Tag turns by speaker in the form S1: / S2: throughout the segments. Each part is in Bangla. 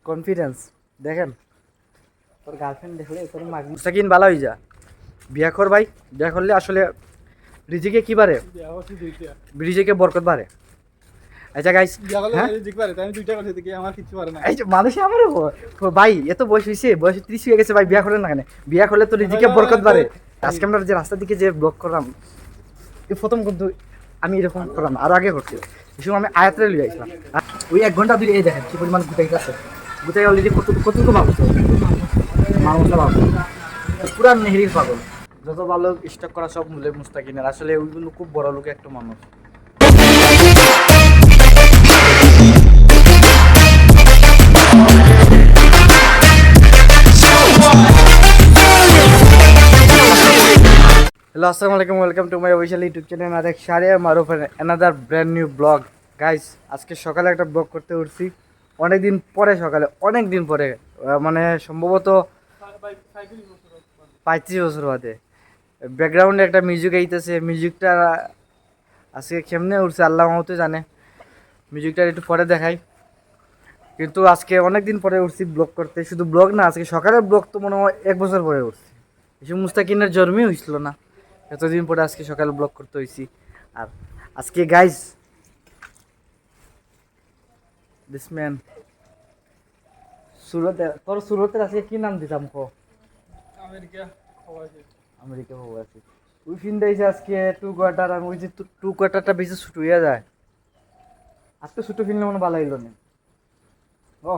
S1: কনফিডেন্স দেখেন, তোর গার্লফ্রেন্ড দেখলে তোর মুস্তাকিন ভালো হয়ে যা, বিয়া কর ভাই। বিয়া করলে আসলে রিজিকে কি বাড়ে, রিজিকে বরকত বাড়ে। আচ্ছা গাইস, এই যে মানুষ আমার ভাই এত বয়স হয়েছে, বয়স 30 হয়ে গেছে ভাই, বিয়া করেন না কেন? বিয়া করলে তো রিজিকে বরকত বাড়ে। আজকে আমরা যে রাস্তার দিকে যে ব্লগ করলাম, এই প্রথম কিন্তু আমি এরকম করলাম, আরো আগে করছি। এই সময় আমি আয়াত্রে লিয়ে আসলাম, ওই 1 ঘন্টা ধরে এই দেখেন কি পরিমাণ গুটাই আছে। গুটাই অলরেডি কতটুকু মানুষ মানুষ পুরা নেহরির পাগল। যত ভালো স্টক করা সব মূল্যে মুস্তাকিনের, আসলে ওইগুলো খুব বড় লোক একটা মানুষ। হ্যালো, আসসালামু আলাইকুম, welcome to my official YouTube channel আরেক Shariya Maruf another brand new blog. Guys, আজকে সকালে একটা ব্লগ করতে উঠছি, অনেকদিন পরে, সকালে অনেক দিন পরে, মানে সম্ভবত 35 বছর বাদে। ব্যাকগ্রাউন্ডে একটা মিউজিক আইতেছে, মিউজিকটা আজকে কেমনে উঠছে আল্লাহ মাহতো জানে। মিউজিকটা একটু পরে দেখাই, কিন্তু আজকে অনেক দিন পরে উঠছি ব্লগ করতে। শুধু ব্লগ না, আজকে সকালের ব্লগ তো মনে হয় 1 বছর পরে উঠছি। এসব মুস্তাকিনের জন্মই হয়েছিল না, এতদিন পরে আজকে সকালে ব্লগ করতে হয়েছি। আর আজকে গাইজ দিস ম্যান সুরতের, তোর সুরতের আজকে কি নাম দিতাম কো? আমেরিকা হবো আছি। ওই ফিন দিয়েছে আজকে 2 কোয়ার্টার, আমি ওই যে 2 কোয়ার্টারটা বেশি ছুট হইয়া যায়, আর তো ছুটো ফিনলে মনে ভালো হইল না। ও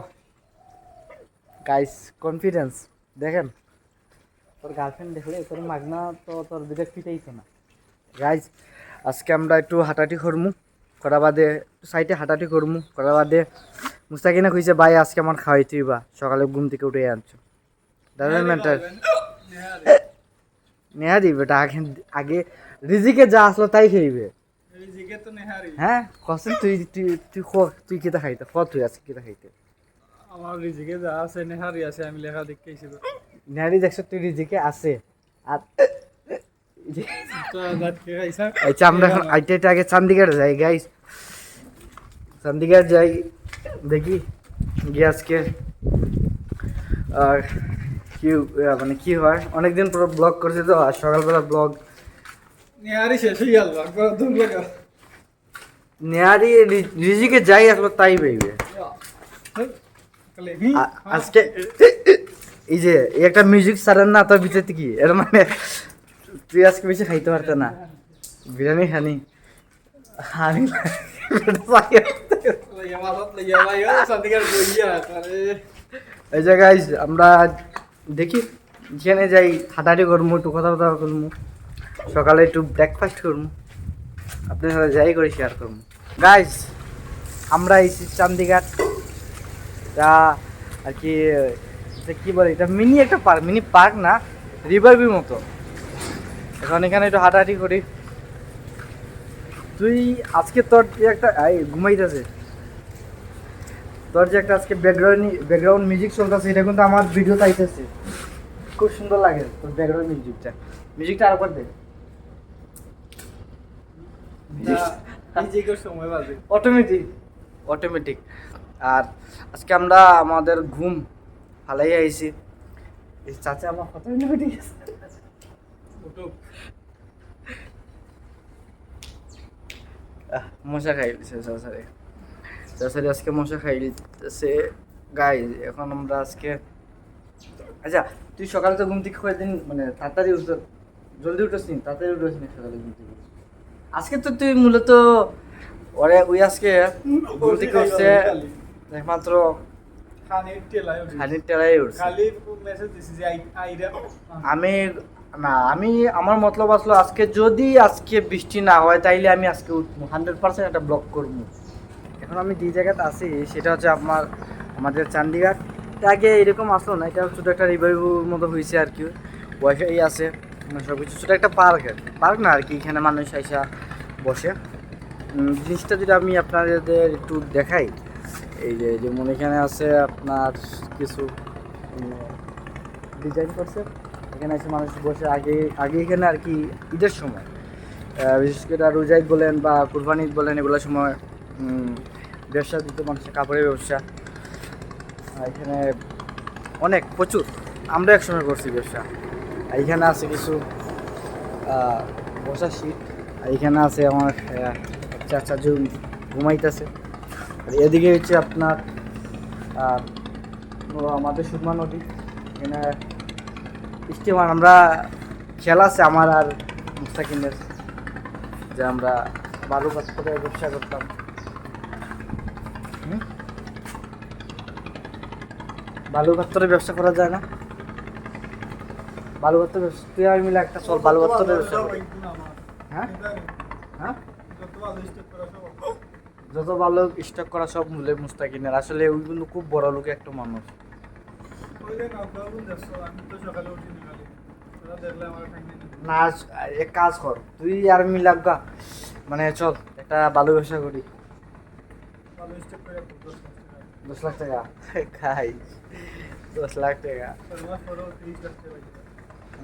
S1: গাইস, কনফিডেন্স দেখেন, তোর গার্লফ্রেন্ড দেখলে তোর মাগনা তো তোর দিকে ফিটাইছে না। গাইজ, আজকে আমরা একটু হাঁটাহাঁটি করমু, করা বাদে সাইডে হাঁটাহাঁটি করমু, করা বাদে মুস্তাকিনা কইছে ভাই আজকে আমার খাওয়াইতেই বা সকালে ঘুম থেকে উঠে আনছো। ডাজন্ট ম্যাটার, নেহারি বেটা, আগে আগে রিজিকে যা আসলো তাই খাইবে। হ্যাঁ কসেন, তুই তুই তুই তুই কেটা খাইতে খ, তুই আজকে কেটা খাইতে?
S2: আমার রিজিকে যা আছে নেহারি আছে, আমি লেখা দেখতেছি।
S1: নেহারি দেখছো তুই, রিজিকে আছে। আর আচ্ছা, আমরা এখন আইটা আগে চন্ডিগড় যাই গাইস, চন্ডিগড় যাই, দেখি গিয়ে আজকে আর কি মানে কি হয়। অনেকদিন পর ব্লগ করছি তো, আর সকালবেলা ব্লগ
S2: নেহারি শেষ হয়ে গেল,
S1: নেহারি রিজিকে যাই আসলো তাই পাইবে। আজকে এই যে একটা মিউজিক ছাড়েন না, তোর ভিতরে কি এর মানে তুই আজকে বেশি খাইতে পারতে না, বিরিয়ানি খানি আমি এই যে গাইস, আমরা দেখি যেখানে যাই হাঁটাহাঁটি করবো, একটু কথা কথা করবো, সকালে একটু ব্রেকফাস্ট করবো, আপনার সাথে যাই করে শেয়ার করবো। গাইস, আমরা এই চান্দিঘাট, তা আর কি এটা কি বলে, এটা মিনি একটা পার্ক, মিনি পার্ক না, রিভারভির মতো। এখন এখানে একটু হাঁটাহাঁটি করি। তুই আজকে তোর যে একটা ঘুমাইতেছে, তোর যে একটা আজকে ব্যাকগ্রাউন্ড মিউজিক চলতেছে, এটা কিন্তু আমার ভিডিওতে আইতেছে, খুব সুন্দর লাগে তোর ব্যাকগ্রাউন্ড মিউজিকটা আরেকবার দে।
S2: সময় বাজে
S1: অটোমেটিক। আর আজকে আমরা আমাদের ঘুম ফালাই আইছি। এই চাচা আমার কত ঠিক আছে, মশা খাই দিছে চাচারে আজকে মশা খাই দিতেছে। গাইজ, এখন আমরা আজকে, আচ্ছা তুই সকালে তো ঘুম থেকে কয়েকদিন মানে তাড়াতাড়ি উঠতে, জলদি উঠেছিস, তাড়াতাড়ি উঠেছিস সকালে ঘুম থেকে? আজকে তো তুই মূলত ওরে ওই আজকে ঘুম থেকে উঠছে একমাত্র খানির টেলাই উঠছে। আমি আমার মতলব আসলো আজকে যদি আজকে বৃষ্টি না হয় তাইলে আমি আজকে উঠবো, 100% একটা ব্লগ করবো। এখন আমি যে জায়গাতে আছি সেটা হচ্ছে আমাদের চান্ডিঘাট। আগে এরকম আসলো না, এটা ছোটো একটা রিভাইভের মতো হয়েছে আর কি, ওয়াইফাই আছে সব কিছু, ছোটো একটা পার্ক না আর কি, এখানে মানুষ আইসা বসে। জিনিসটা যদি আমি আপনাদের একটু দেখাই, এই যে যেমন এখানে আছে আপনার কিছু ডিজাইন করছে, এখানে এসে মানুষ বসে। আগে এখানে আর কি ঈদের সময়, বিশেষ করে রোজা ঈদ বলেন বা কুরবানি ঈদ বলেন, এগুলোর সময় ব্যবসা দিত মানুষের, কাপড়ের ব্যবসা। এখানে অনেক প্রচুর, আমরা একসময় করছি ব্যবসা। এইখানে আছে কিছু বসার সিট, এইখানে আছে আমার চাচা ঘুমাইতেছে। আর এদিকে হচ্ছে আপনার আমাদের সুরমা নদী, এখানে স্টিমার। আমরা খেলা আছে আমার আর মুস্তাকিনের, যে আমরা বালুঘাট করে ব্যবসা করতাম। বালুঘাট্টরে ব্যবসা করা যায় না? বালুঘাট্টর ব্যবসা তুই আমি মিলে একটা চল বালুঘাট্টরে ব্যবসা করি। হ্যাঁ হ্যাঁ, যত ভালো স্টক করা সব মূল্যে মুস্তাকিনের। আসলে ওই কিন্তু খুব বড় লোক একটা মানুষ। না এক কাজ কর, তুই আর মিলাম গা, মানে চল একটা ভালো ব্যবসা করি। 10 লাখ টাকা খাই, 10 লাখ টাকা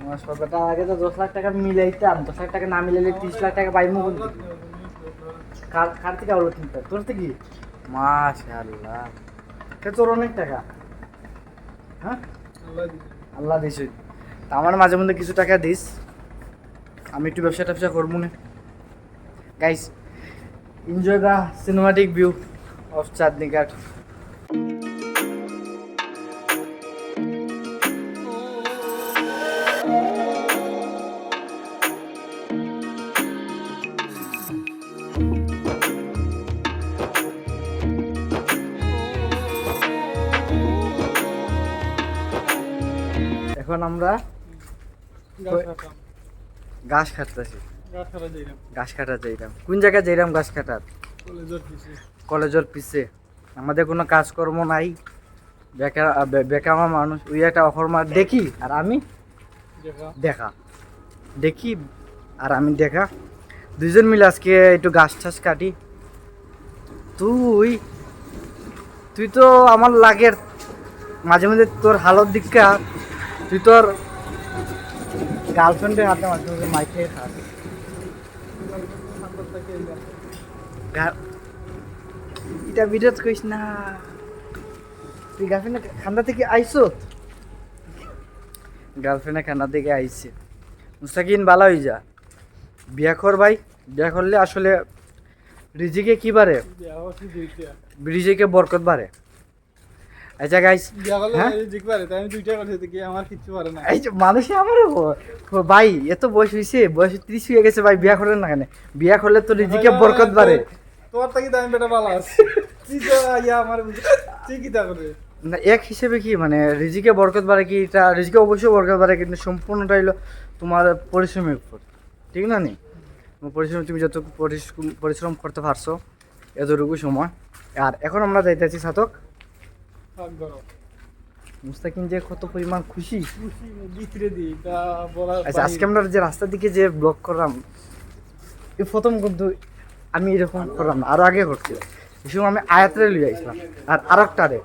S1: আমার সবটা আগে তো 10 লাখ টাকা মিলাইতাম। 10 লাখ টাকা না মিলাইলে 30 লাখ টাকা পাইমু কোন থেকে? কার থেকে আলো কিনতে তোর থেকে? মাশাআল্লাহ, তে তোর অনেক টাকা। হ্যাঁ আল্লাহ দিস, আমার মাঝে মধ্যে কিছু টাকা দিস, আমি একটু ব্যবসা ট্যাবসা করবো না। Guys, enjoy the cinematic view of Chandni Ghat. এখন আমরা ঘাস কাটতেছি, ঘাস কাটা যাইলাম। কোন জায়গায় যাইলাম ঘাস কাটার? কলেজের পিছে। আমাদের কোনো কাজকর্ম নাই, বেকার মানুষ। ওই একটা অফার মার দেখি আর আমি দেখা, দেখি আর আমি দেখা, দুইজন মিলে আজকে একটু ঘাস টাস কাটি। তুই তুই তো আমার লাগের মাঝে মাঝে তোর হালত দিকা, তুই তোর গার্লফ্রেন্ডের হাতে মাঝে মাঝে মাইকে খাস। এটা বিরোধ করিস না, তুই গার্লফ্রেন্ডের খান্দা থেকে আইসো? গার্লফ্রেন্ডের খান্দা থেকে আইসে। মুস্তাকিন বালা হয়ে যা, বিয়া কর ভাই। বিয়া করলে আসলে রিজিকে কি বাড়ে? রিজিকে বরকত বাড়ে। আচ্ছা গাইস, মানুষ আমার ভাই এত বয়স হয়েছে, বয়স 30 হয়ে গেছে ভাই, বিয়া করলেন না কেন? বিয়া করলে তো রিজিকে বরকত বাড়ে। না এক হিসেবে কি মানে রিজিকে বরকত বাড়ে কি? এটা রিজিকে অবশ্যই বরকত বাড়ে, কিন্তু সম্পূর্ণটা হইলো তোমার পরিশ্রমের উপর, ঠিক না? নি পরিশ্রম, তুমি যত পরিশ্রম করতে পারছো এতটুকু সময়। আর এখন আমরা যাইতেছি ছাতক। মুস্তাকিন যে কত পরিমাণ খুশি। আচ্ছা, আজকে আমরা যে রাস্তার দিকে যে ব্লগ করলাম, এই প্রথম কিন্তু আমি এরকম করলাম না, আরো আগে করছি। এই সময় আমি আয়াতরে লিয়ে আসলাম, আর আরেকটারে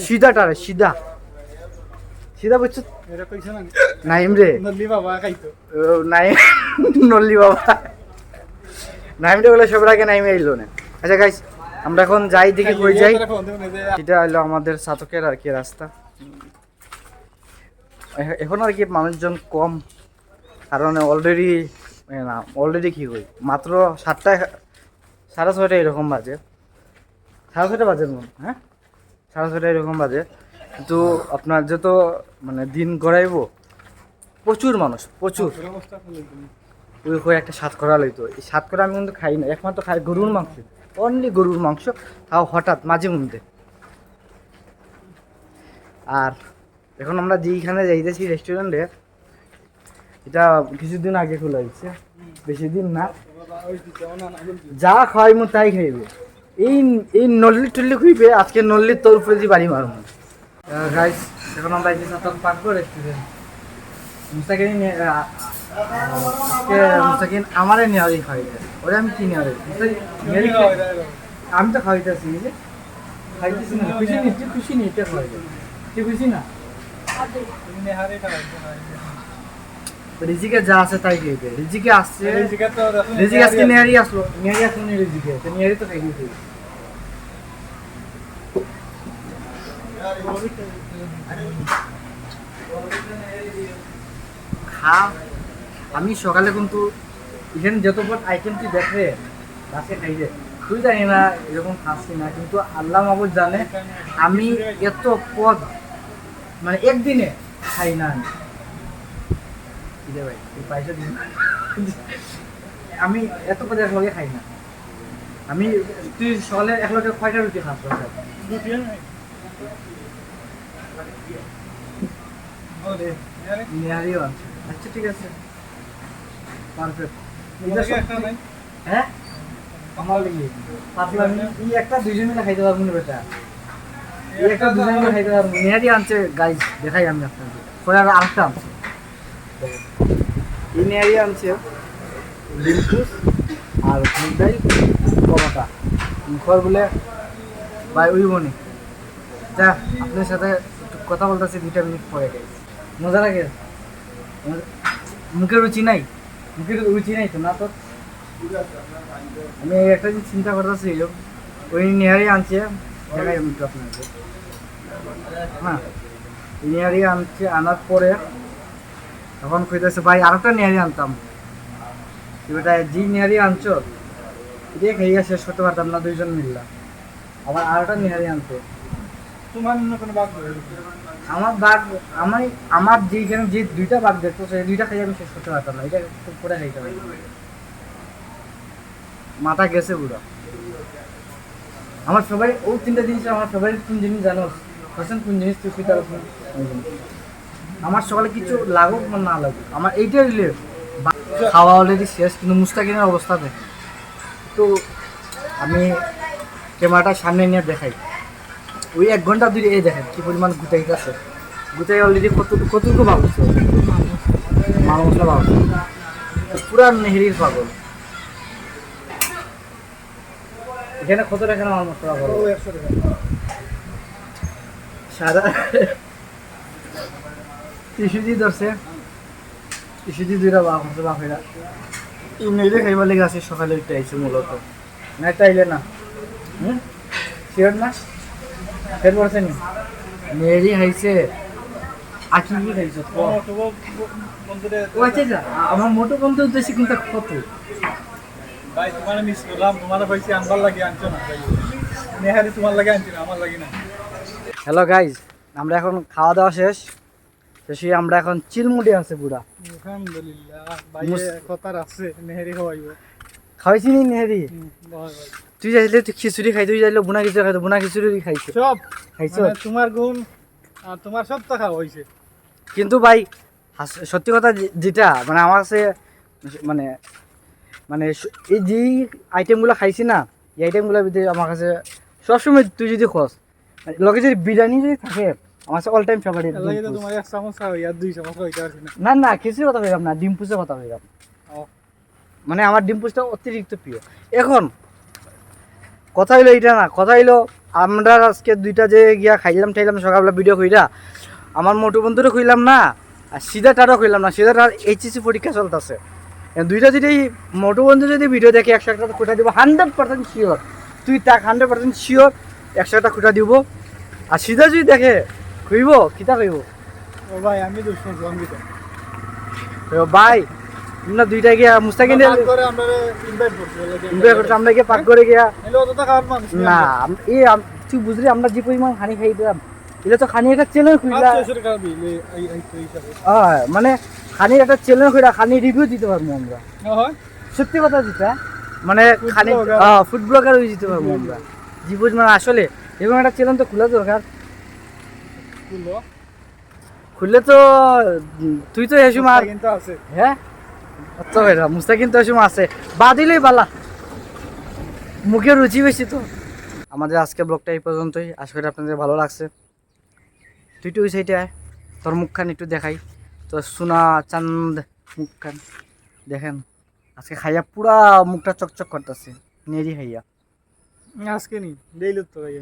S1: সিধাটারে সিধা সিধা বুঝছো? নাইম রে, নাই নল্লি বাবা, নাইম রে বলে সবার আগে নাইমে আইলো না। আচ্ছা গাইস, আমরা এখন যাই দিকে কই যাই, এটা হলো আমাদের ছাতকের আর কি রাস্তা। এখন আর কি মানুষজন কম, কারণ অলরেডি কি হই মাত্র 7টা 6:30 এরকম বাজে, 6:30 বাজে মনে, হ্যাঁ 6:30 এরকম বাজে। কিন্তু আপনার যত মানে দিন গড়াইবো, প্রচুর মানুষ, প্রচুর। ওই একটা সাতকরা লইতো, এই সাতকরা আমি কিন্তু খাই না, একমাত্র খাই গরুর মাংস, অনলি গরুর মাংস, তাও হঠাৎ মাঝে মধ্যে। আর এখন আমরা যেইখানে যাইতেছি রেস্টুরেন্টে, এটা কিছুদিন আগে খোলা হয়েছে, বেশি দিন না। যা খাওয়াইমু তাই খাইবে, এই নল্লি টল্লি খুঁইবে। আজকে নল্লি তোর উপরে দিয়ে বাড়ি মারব। গাইস, এখন আমরা এই সাতক পাকবো রেস্টুরেন্ট। মুস্তাকিন আমারে নেওয়ারই খাওয়াইতে, ওরে আমি কি নেওয়ার, আমি তো খাওয়াইতেছি, খাইতেছি না। খুশি নি তুই? খুশি নি? এটা খাওয়াইতে তুই খুশি না? রিজিকে যা আছে তাই খাইবে। রিজিকে আসছে, রিজিক আজকে নিয়ারি আসলো, নিয়ারি আসলো নি রিজিকে, তো নিয়ারি তো খাই দিয়েছি। খা আমি সকালে কিন্তু এখানে যত পদ আইটেম তুই দেখবে আজকে খাইবে তুই জানি না এরকম খাচ্ছি না কিন্তু আল্লাহ মাহবুব জানে আমি এত পদ মানে একদিনে খাই না আমি কি রে ভাই তুই পয়সা দিন আমি এত পদ একলগে খাই না আমি তুই সকালে একলগে কয়টা রুটি খাস নিহারিও আছে আচ্ছা ঠিক আছে পারফেক্ট হ্যাঁ আমার লাগি পাতলা এই একটা দুইজন মিলে খাইতে পারবো না বেটা এই একটা দুইজন মিলে খাইতে পারবো নিহারি আনছে গাইস দেখাই আমি আপনাদের পরে আর আরেকটা আনছে এই নিহারি আনছে ডিমপুস আর মুগডাই কমাটা মুখর বলে ভাই ওই বনি যা আপনার সাথে কথা বলতেছি 2 মিনিট পরে গাইস মজা লাগে মুখের রুচি নাই তো না তো আমি একটা জিনিস চিন্তা করতেছি ওই নিহারি আনছে দেখাই আমি একটু আপনাকে হ্যাঁ নিহারি আনছে আনার পরে তখন কইতেছে ভাই আরেকটা নিহারি আনতাম এবারটা যে নিহারি আনছো এটা খাইয়া শেষ করতে পারতাম না দুইজন মিললাম আবার আরেকটা নিহারি আনতো
S2: তোমার অন্য কোনো বাঘ
S1: আমার বাঘ আমার যেখানে যে 2টা বাঘ দেখতো সেই 2টা খাই আমি শেষ করতে পারতাম না এটা পরে খাইতে পারি মাথা গেছে পুরো আমার সবাই ও 3টা জিনিস আমার ফেভারিট 3 জিনিস জানো হোসেন কোন জিনিস তুই পিতা আমার সকালে কিছু লাগুক না লাগুক আমার এইটা রিলে খাওয়া অলরেডি শেষ কিন্তু মুস্তাকিনের অবস্থা দেখে তো আমি ক্যামেরাটা সামনে নিয়ে দেখাই ওই 1 ঘন্টা ধরে এই দেখেন কি পরিমাণ গুটাইতেছে গুটাই অলরেডি কতটুকু ভাবছে মাল মশলা ভাবছে পুরা নেহরির পাগল এখানে কত টাকা মাল মশলা পাগল
S2: 100 টাকা
S1: সাদা ইস্যুদি ধরছে ইস্যুদি 2টা বাপ মশলা বাপেরা এই নেহরি খাইবার লেগে আছে সকালে উঠে আইছে মূলত না তাইলে না শিওর না ফের বলছেন মেরি খাইছে আর কি কি খাইছো ও আচ্ছা আমার মোটো বন্ধু উদ্দেশ্যে কিন্তু কত
S2: ভাই তোমার মিস করলাম তোমার পয়সা আনবার লাগে আনছো না ভাই নেহারি তোমার লাগে আনছি না আমার লাগে না
S1: হ্যালো গাইজ আমরা এখন খাওয়া দাওয়া শেষ শেষে আমরা এখন চিলমুড়ি আছে পুরা
S2: আলহামদুলিল্লাহ ভাই কথার আছে নেহারি খাওয়াইবো
S1: খাওয়াইছি নি নেহারি
S2: ভাই
S1: তুই যাইলে তুই খিচুড়ি খাই তুই যাইলে বুনা খিচুড়ি খাইতো বুনা খিচুড়ি খাইছো
S2: সব
S1: খাইছো
S2: মানে তোমার গুণ আর তোমার সব তো খাওয়া হইছে
S1: কিন্তু ভাই সত্যি কথা যেটা মানে আমার কাছে মানে মানে এই যে আইটেমগুলো খাইছি না এই আইটেমগুলোর ভিতরে আমার কাছে সবসময় তুই যদি খোঁজ লগে যদি বিরিয়ানি যদি থাকে আমার কাছে অল টাইম ফেভারিট
S2: লাগে তো তোমার 1 চামচ খাওয়াই আর 2 চামচ খাওয়াইতে পারছি না
S1: না না কিছুর কথা বললাম না ডিম পুষের কথা বললাম মানে আমার ডিম পুষটা অতিরিক্ত প্রিয় এখন কথা হইলো এইটা না কথা হইলো আমরা আজকে 2টা যে গিয়া খাইলাম সকালবেলা ভিডিও কইরা আমার মোটু বন্ধুরও কইলাম না আর সিধাটারও কইলাম না সিধাটার এইচএসসি পরীক্ষা চলতেছে 2টা যদি মোটু বন্ধু যদি ভিডিও দেখে 100 টাকা কোটা দিব 100% শিওর তুই তাক 100% শিওর 100 টাকা কোটা দিব আর সিধা যদি দেখে কইব কিতা কইব
S2: ও ভাই আমি দুশো জন দিতে
S1: ভাই না 2টা গিয়া মুস্তাকিন
S2: করে আমরা ইনভাইট
S1: করছি আমরা গিয়ে পাক করে গিয়া
S2: হ্যালো তো খাওয়ার মানুষ
S1: না এই তুই বুঝলি আমরা যে পরিমাণ খানি খাই দিলাম এটা তো খানি একটা চ্যানেল খুইলা মানে খানি একটা চ্যানেল খুইলা খানি রিভিউ দিতে পারবো আমরা সত্যি কথা যেটা মানে খানি ফুড ব্লগার হয়ে যেতে পারবো আমরা যে পরিমাণ আসলে এবং একটা চ্যানেল তো খোলা দরকার খুললে তো তুই তো এসে মার হ্যাঁ তো ভাইরা মুস্তাকিন তো এসে আছে বাদিলেই বালা মুখে রুচি বেশি তো আমাদের আজকে ব্লগটা এই পর্যন্তই আশা করি আপনাদের ভালো লাগছে তুই তো ওই সাইডে আয় তোর মুখখান একটু দেখাই তোর সোনা চাঁদ মুখখান দেখেন আজকে খাইয়া পুরা মুখটা চকচক করতেছে নেড়ি খাইয়া
S2: আজকে নি ডেইলি তো ভাই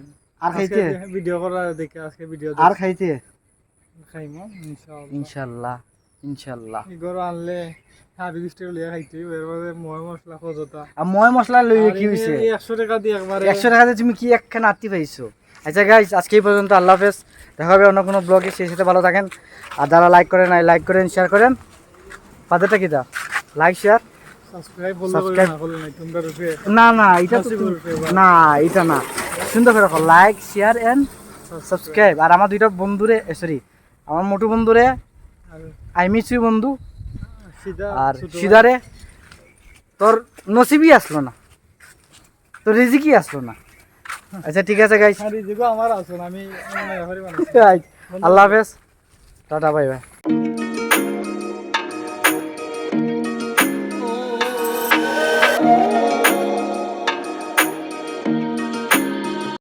S1: আর খাইতে
S2: ভিডিও করা দেখে আজকে ভিডিও
S1: আর খাইতে
S2: খাইমো
S1: ইনশাআল্লাহ ইনশাআল্লাহ
S2: ইগর আনলে হাবি বিস্টের লিয়া খাইতে এর মধ্যে ময় মশলা খোঁজতা
S1: আর ময় মশলা লইয়ে কি হইছে
S2: 100 টাকা দিয়ে একবারে
S1: 100 টাকা দিয়ে তুমি কি একখান আতি পাইছো আচ্ছা গাইজ আজকে এই পর্যন্ত, আল্লাহ হাফেজ। দেখা হবে অন্য কোনো ব্লগে, সেই সাথে ভালো থাকেন। আর যারা লাইক করেন নাই, লাইক করেন, শেয়ার করেন। পাদেরটা কি দা? লাইক শেয়ার
S2: সাবস্ক্রাইব বললে
S1: Subscribe.
S2: না করলে নাই তোমরা রূপে
S1: না না এটা তো
S2: Possible favor.
S1: না, এটা না, সুন্দর করে রাখো, লাইক শেয়ার এন্ড সাবস্ক্রাইব। আর আমার দুইটা বন্ধুরে, সরি আমার মোটু বন্ধুরে
S2: আর
S1: আই মিস ইউ বন্ধু,
S2: সিধা
S1: আর
S2: ছোট ভাই।
S1: সিদারে তোর নসিবই আসলো না, তোর রিজিকই আসলো না। আচ্ছা ঠিক আছে গাইস,
S2: আর এই যেগো আমার আসল আমি মনে হয় বানাইছি
S1: আল্লাহ হাফেজ, টাটা বাই বাই।